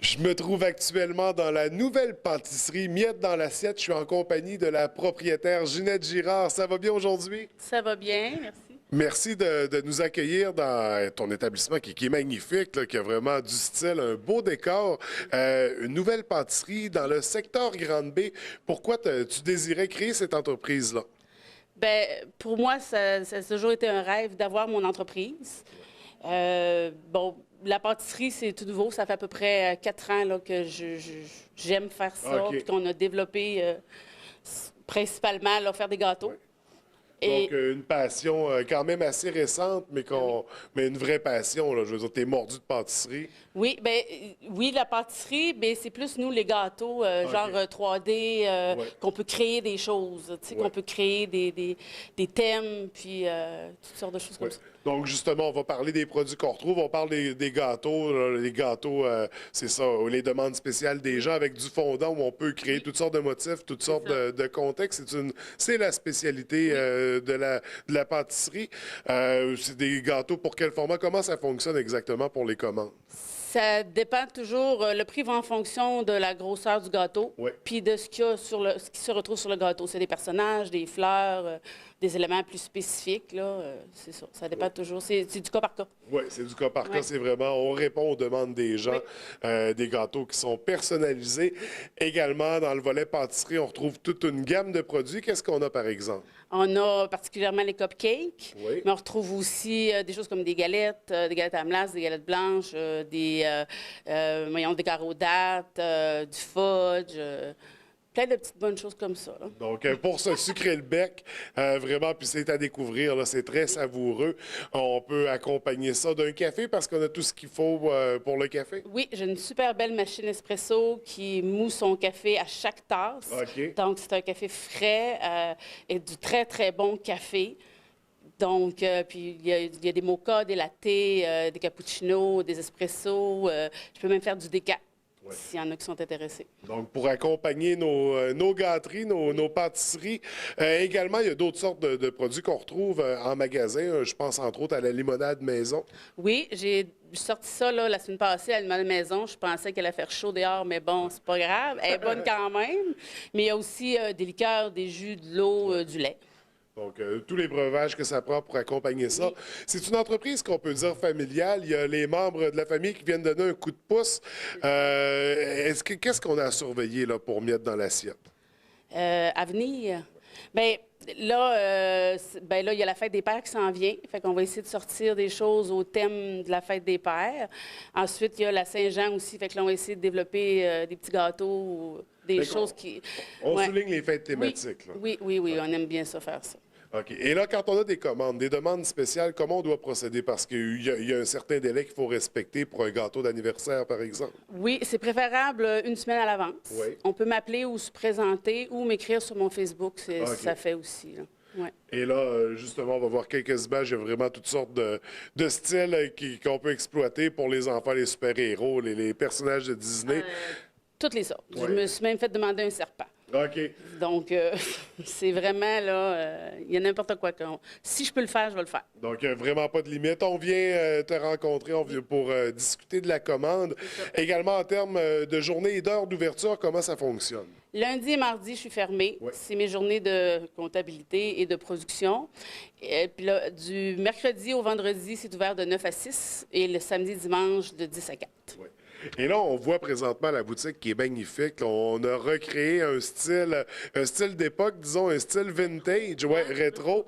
Je me trouve actuellement dans la nouvelle pâtisserie Miette dans l'assiette. Je suis en compagnie de la propriétaire Ginette Girard. Ça va bien aujourd'hui? Ça va bien, merci. Merci de nous accueillir dans ton établissement qui est magnifique, là, qui a vraiment du style, un beau décor. Une nouvelle pâtisserie dans le secteur Grande-Bay. Pourquoi tu désirais créer cette entreprise-là? Ben, pour moi, ça a toujours été un rêve d'avoir mon entreprise. Bon, la pâtisserie, c'est tout nouveau. Ça fait à peu près 4 ans là, que j'aime faire ça, OK. puis qu'on a développé principalement là, faire des gâteaux. Et Donc, une passion quand même assez récente, mais une vraie passion, là. Je veux dire, t'es mordu de pâtisserie. oui, ben, oui, la pâtisserie, ben, c'est plus nous les gâteaux, genre 3D, Ouais. qu'on peut créer des choses, tu sais, Ouais. qu'on peut créer des thèmes, puis toutes sortes de choses Ouais. comme ça. Donc, justement, on va parler des produits qu'on retrouve. On parle des gâteaux. Là, les gâteaux, c'est ça, les demandes spéciales des gens avec du fondant où on peut créer toutes sortes de motifs, toutes sortes ça. de contextes. C'est la spécialité de la pâtisserie. C'est des gâteaux pour quel format? Comment ça fonctionne exactement pour les commandes? Ça dépend toujours. Le prix va en fonction de la grosseur du gâteau, Ouais. puis de ce qu'il y a ce qui se retrouve sur le gâteau. C'est des personnages, des fleurs, des éléments plus spécifiques, là. C'est ça. Ça dépend toujours. C'est du cas par cas. Oui, c'est du cas par cas. Ouais. C'est vraiment, on répond aux demandes des gens, des gâteaux qui sont personnalisés. Également, dans le volet pâtisserie, on retrouve toute une gamme de produits. Qu'est-ce qu'on a, par exemple? On a particulièrement les cupcakes, Oui. mais on retrouve aussi des choses comme des galettes à melasse, des galettes blanches, voyons, des carreaux dattes, du fudge, plein de petites bonnes choses comme ça, là. Donc, pour se sucrer le bec, vraiment, puis c'est à découvrir, là, c'est très savoureux. On peut accompagner ça d'un café parce qu'on a tout ce qu'il faut pour le café. Oui, j'ai une super belle machine espresso qui moud son café à chaque tasse. OK. Donc, c'est un café frais et du très, très bon café. Donc, puis il y a des mochas, des lattés, des cappuccinos, des espressos. Je peux même faire du déca, Ouais. s'il y en a qui sont intéressés. Donc, pour accompagner nos gâteries, nos pâtisseries. Également, il y a d'autres sortes de produits qu'on retrouve en magasin. Je pense entre autres à la limonade maison. Oui, j'ai sorti ça là, la semaine passée à la maison. Je pensais qu'elle allait faire chaud dehors, mais bon, c'est pas grave. Elle est bonne quand même. Mais il y a aussi des liqueurs, des jus, de l'eau, du lait. Donc, tous les breuvages que ça prend pour accompagner ça. Oui. C'est une entreprise qu'on peut dire familiale. Il y a les membres de la famille qui viennent donner un coup de pouce. Qu'est-ce qu'on a à surveiller là, pour mettre dans l'assiette? À venir. Bien, là, il y a la fête des pères qui s'en vient. Fait qu'on va essayer de sortir des choses au thème de la fête des pères. Ensuite, il y a la Saint-Jean aussi. Fait que là, on va essayer de développer des petits gâteaux, des Fait choses qu'on- qui... On Ouais. souligne les fêtes Oui, thématiques. Là. oui, on aime bien ça, faire ça. OK. Et là, quand on a des commandes, des demandes spéciales, comment on doit procéder? Parce qu'il y a un certain délai qu'il faut respecter pour un gâteau d'anniversaire, par exemple. Oui, c'est préférable une semaine à l'avance. Oui. On peut m'appeler ou se présenter ou m'écrire sur mon Facebook. OK. Ça fait aussi, là. Ouais. Et là, justement, on va voir quelques images. Il y a vraiment toutes sortes de styles qu'on peut exploiter pour les enfants, les super-héros, les personnages de Disney. Toutes les sortes. Ouais. Je me suis même fait demander un serpent. OK. Donc, c'est vraiment, là, il y a n'importe quoi. Si je peux le faire, je vais le faire. Donc, vraiment pas de limite. On vient te rencontrer pour discuter de la commande. Également, en termes de journée et d'heure d'ouverture, comment ça fonctionne? Lundi et mardi, je suis fermée. Ouais. C'est mes journées de comptabilité et de production. Et puis là, du mercredi au vendredi, c'est ouvert de 9 à 6 et le samedi, dimanche, de 10 à 4. Ouais. Et là, on voit présentement la boutique qui est magnifique. On a recréé un style d'époque, disons, un style vintage, ouais, rétro.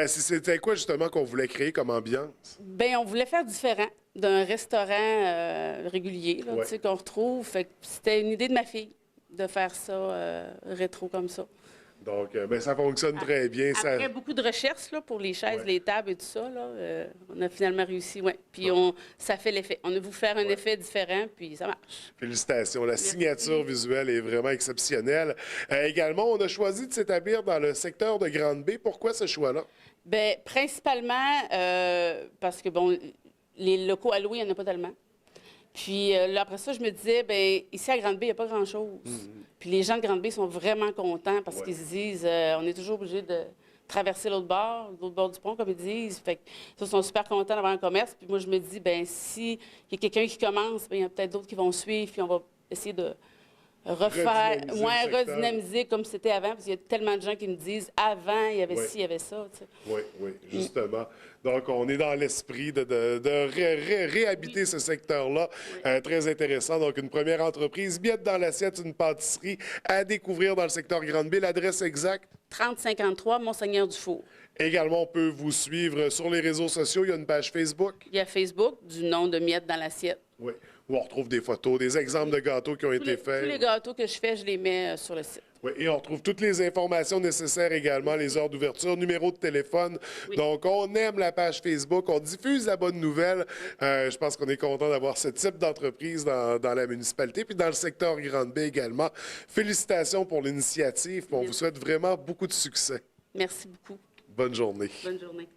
C'était quoi justement qu'on voulait créer comme ambiance? Bien, on voulait faire différent d'un restaurant régulier, là, Ouais. tu sais, qu'on retrouve. Fait que c'était une idée de ma fille de faire ça rétro comme ça. Donc, ben, ça fonctionne très bien. Après beaucoup de recherches là, pour les chaises, Ouais. les tables et tout ça, là, on a finalement réussi, ouais. Puis ça fait l'effet. On a voulu faire un effet différent, puis ça marche. Félicitations. La signature visuelle est vraiment exceptionnelle. Également, on a choisi de s'établir dans le secteur de Grande-Bay. Pourquoi ce choix-là? Bien, principalement parce que, bon, les locaux à louer, il n'y en a pas tellement. Puis là, après ça, je me disais, bien, ici à Grande-Bay, il n'y a pas grand-chose. Puis les gens de Grande-Bay sont vraiment contents parce Ouais. qu'ils se disent, on est toujours obligé de traverser l'autre bord du pont, comme ils disent. Fait que, ils sont super contents d'avoir un commerce. Puis moi, je me dis, ben s'il y a quelqu'un qui commence, ben, il y a peut-être d'autres qui vont suivre, puis on va essayer de refaire, Redynamiser moins le secteur. redynamiser comme c'était avant, parce qu'il y a tellement de gens qui me disent, avant, il y avait Oui. ci, il y avait ça, tu sais. Oui, oui, justement. Donc, on est dans l'esprit de réhabiter ce secteur-là. Très intéressant. Donc, une première entreprise, Miette dans l'assiette, une pâtisserie à découvrir dans le secteur Grande-Bay. L'adresse exacte? 3053 Monseigneur-du-Four. Également, on peut vous suivre sur les réseaux sociaux. Il y a une page Facebook. Il y a Facebook, du nom de Miette dans l'assiette. Oui, où on retrouve des photos, des exemples de gâteaux qui ont été faits. Tous les gâteaux que je fais, je les mets sur le site. Oui, et on retrouve toutes les informations nécessaires également, les heures d'ouverture, numéro de téléphone. Oui. Donc, on aime la page Facebook, on diffuse la bonne nouvelle. Je pense qu'on est content d'avoir ce type d'entreprise dans la municipalité, puis dans le secteur Grande-Bay également. Félicitations pour l'initiative, puis on vous souhaite vraiment beaucoup de succès. Merci beaucoup. Bonne journée. Bonne journée.